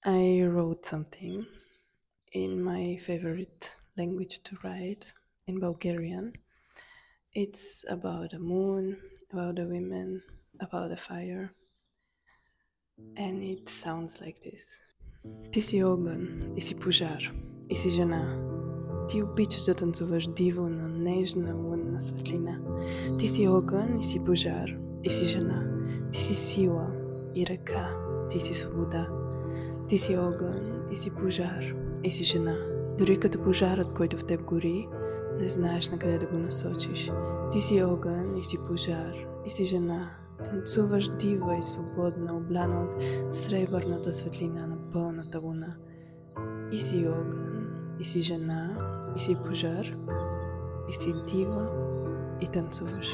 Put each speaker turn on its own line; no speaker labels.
I wrote something in my favorite language to write, in Bulgarian. It's about the moon, about the women, about the fire, and it sounds like this. Ти си огън и си пожар и си жена. Ти обичаш да танцуваш диво на нежна лунна светлина. Ти си огън и си пожар и си жена. Ти си сила и ръка, ти си свобода. Ти си огън и си пожар и си жена. Дори като пожарът, който в теб гори, не знаеш на къде да го насочиш. Ти си огън и си пожар и си жена. Танцуваш дива и свободна, обляна от сребърната светлина на пълната луна. И си огън, и си жена, и си пожар, и си дива, и танцуваш.